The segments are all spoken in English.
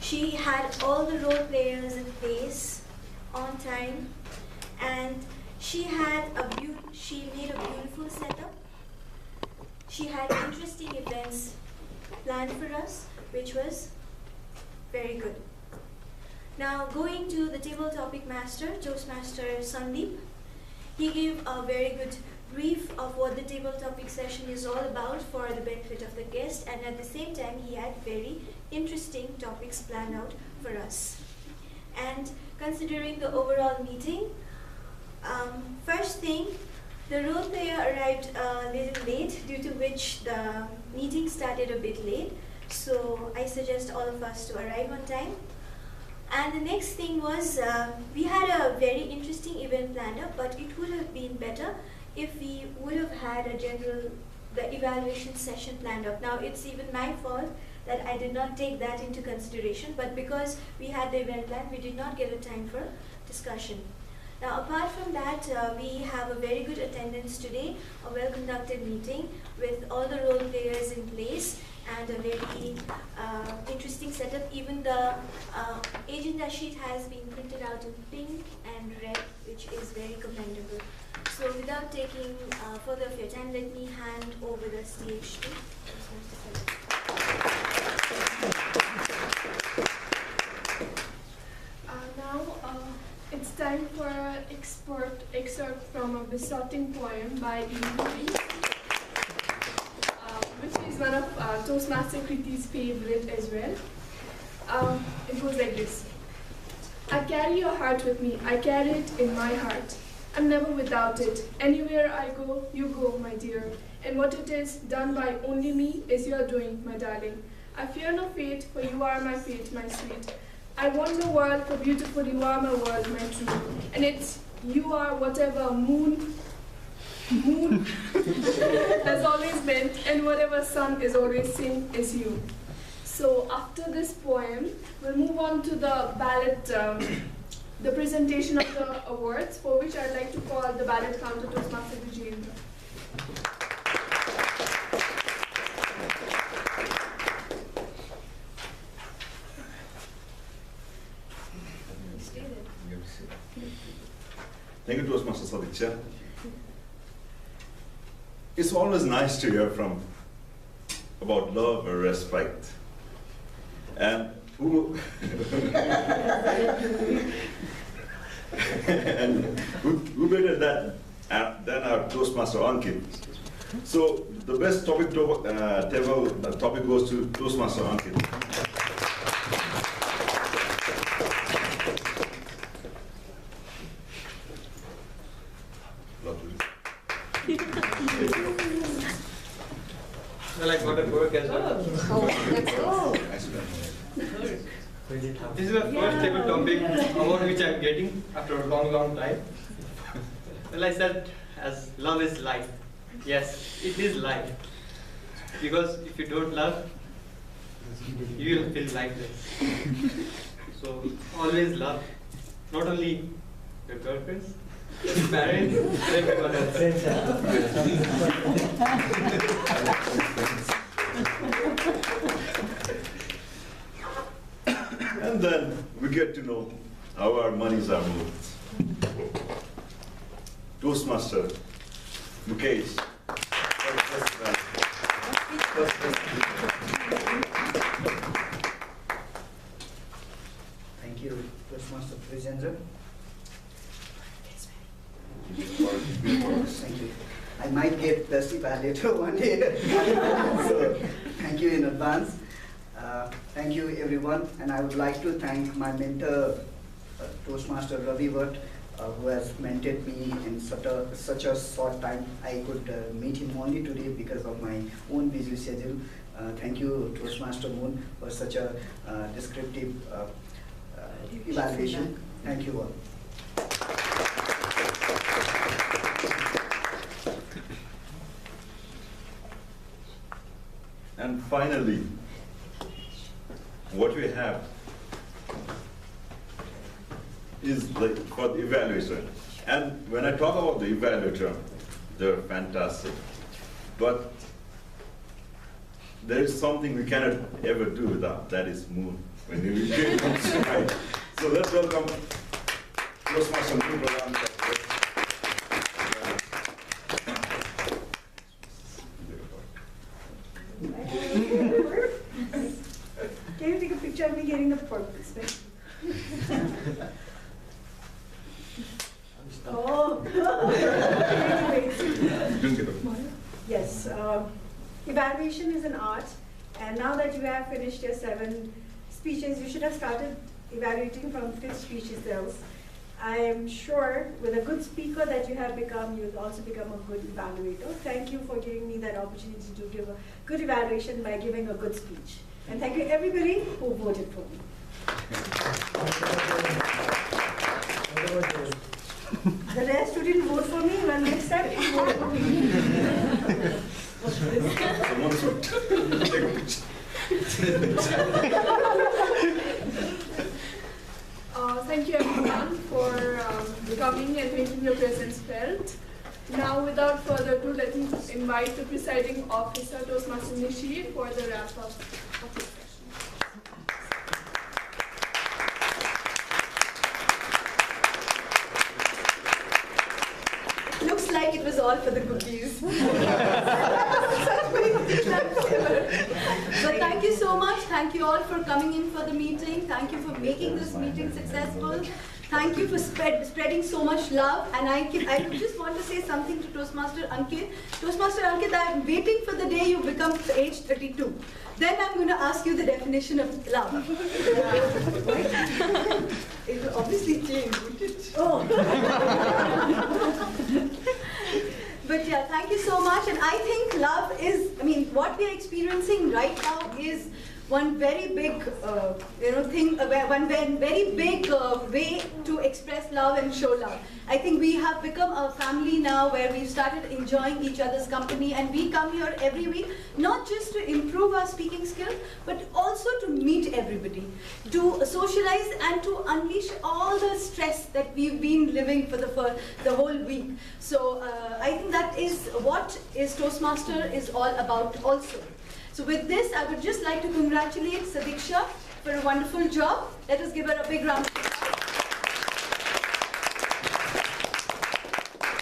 She had all the role players in place on time, and she made a beautiful setup. She had interesting events planned for us, which was very good. Now, going to the table topic master, Toastmaster Sandeep, he gave a very good brief of what the table topic session is all about for the benefit of the guest, and at the same time he had very interesting topics planned out for us. And considering the overall meeting, first thing, the role player arrived a little late, due to which the meeting started a bit late. So I suggest all of us to arrive on time. And the next thing was, we had a very interesting event planned up, but it would have been better if we would have had the evaluation session planned up. Now, it's even my fault that I did not take that into consideration, but because we had the event planned, we did not get a time for discussion. Now, apart from that, we have a very good attendance today, a well-conducted meeting with all the role players in place, and a very interesting setup. Even the agenda sheet has been printed out in pink and red, which is very commendable. So without taking further of your time, let me hand over the stage to Now it's time for an excerpt from a besotting poem by Eve, which is one of Toastmaster Kriti's favorite as well. It goes like this. I carry your heart with me, I carry it in my heart. I'm never without it. Anywhere I go, you go, my dear. And what it is, done by only me, is your doing, my darling. I fear no fate, for you are my fate, my sweet. I want the world, for beautiful you are my world, my true. And it's you are whatever moon has always been, and whatever sun is always seen is you. So after this poem, we'll move on to the ballot, the presentation of the awards, for which I'd like to call the ballot counter Toastmaster Vijayendra. Thank you, Toastmaster Sadiksha. It's always nice to hear about love or respect. And who better than our Toastmaster Ankit? So the best topic topic goes to Toastmaster Ankit. Well, I got a work as well. Oh, This is the first table topic about which I'm getting after a long time. Well, I said as love is life. Yes, it is life. Because if you don't love, you will feel lifeless. So always love. Not only your girlfriends, your parents, everyone And then we get to know how our monies are moved. Toastmaster Mukesh. Thank you, Toastmaster Vijayendra. Thank you. I might get thirsty ballot one day. So, thank you in advance. Thank you, everyone. And I would like to thank my mentor, Toastmaster Ravi Bhatt, who has mentored me in such a short time. I could meet him only today because of my own busy schedule. Thank you, Toastmaster Moon, for such a descriptive evaluation. Thank you all. And finally, what we have is for the evaluator. And when I talk about the evaluator, they're fantastic. But there is something we cannot ever do without, that is moon. When the dream comes right. So let's welcome Toastmaster Moon Pradhan. Can you take a picture of me getting the purpose? Oh. Yes. Evaluation is an art, and now that you have finished your 7 speeches, you should have started evaluating from 5th speech itself. I am sure with a good speaker that you have become, you'll also become a good evaluator. Thank you for giving me that opportunity to give a good evaluation by giving a good speech. And thank you everybody who voted for me. The rest who didn't vote for me, well, next time you vote for me. Someone should take a picture. Thank you everyone for coming and making your presence felt. Now, without further ado, let me invite the presiding officer, Toastmaster Nishi, for the wrap-up of this session. Looks like it was all for the cookies. But thank you so much. Thank you all for coming in for the meeting. Thank you for making this meeting successful. Thank you for spreading so much love. And I just want to say something to Toastmaster Ankit. Toastmaster Ankit, I'm waiting for the day you become age 32. Then I'm going to ask you the definition of love. It will obviously change, wouldn't it? Oh. But yeah, thank you so much. And I think love is, what we're experiencing right now is one very big, thing, one very big way to express love and show love. I think we have become a family now where we've started enjoying each other's company, and we come here every week, not just to improve our speaking skills, but also to meet everybody, to socialize and to unleash all the stress that we've been living for the whole week. So I think that is what Toastmaster is all about also. So with this, I would just like to congratulate Sadiksha for a wonderful job. Let us give her a big round of applause.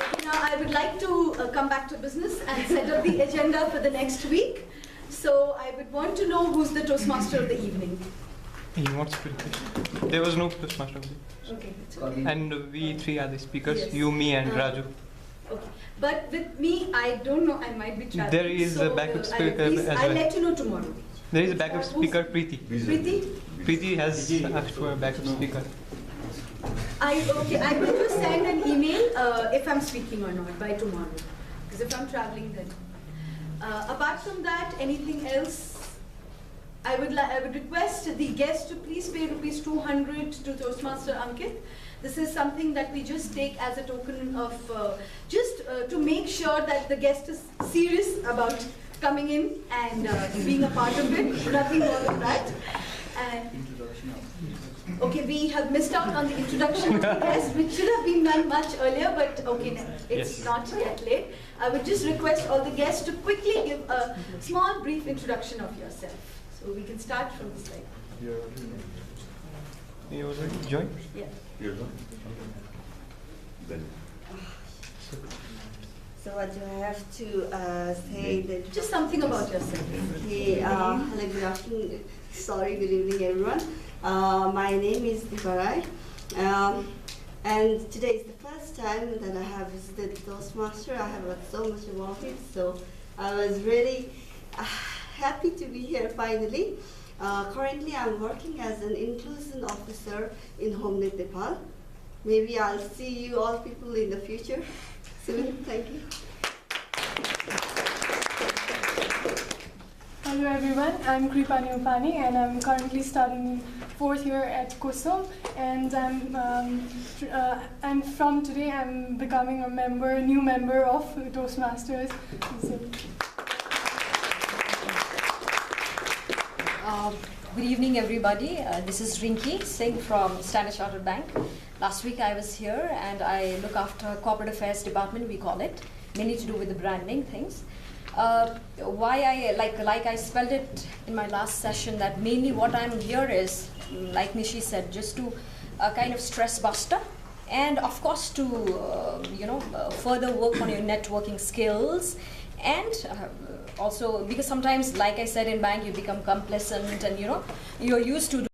Okay, now I would like to come back to business and set up the agenda for the next week. So I would want to know who's the Toastmaster of the evening. There was no Toastmaster. Okay. And we 3 are the speakers, Yes. you, me and Raju. Okay. But with me, I don't know, I might be traveling. There is a backup speaker as I'll well. let you know tomorrow. There is a backup speaker, Preeti. Preeti? Preeti has asked for a backup speaker. I will just send an email if I'm speaking or not by tomorrow. Because if I'm traveling then. Apart from that, anything else? I would request the guests to please pay rupees 200 to Toastmaster Ankit. This is something that we just take as a token of to make sure that the guest is serious about coming in and being a part of it. Nothing more than that. And okay, we have missed out on the introduction of the guest, which should have been done much earlier, but okay, it's Yes. not yet late. I would just request all the guests to quickly give a small, brief introduction of yourself. So we can start from this side. You already joined? Yeah. You're done? Then. So what do I have to say? That Just something about yourself. okay, hello, good afternoon. Sorry, good evening, everyone. My name is Diparai, and today is the first time that I have visited Toastmaster. I have heard so much about it, so I was really happy to be here finally. Currently, I'm working as an inclusion officer in HomeNet Nepal. Maybe I'll see you all people in the future soon. Thank you. Hello everyone, I'm Kripani Upani and I'm currently studying 4th year at KUSUM, and I'm from today I'm becoming a new member of Toastmasters. So, good evening, everybody. This is Rinki Singh from Standard Chartered Bank. Last week I was here and I look after corporate affairs department, we call it, mainly to do with the branding things. Why I like I spelled it in my last session, that mainly what I'm here is, like Nishi said, just to kind of stress buster, and of course to further work on your networking skills, and also because sometimes, like I said, in bank you become complacent and you're used to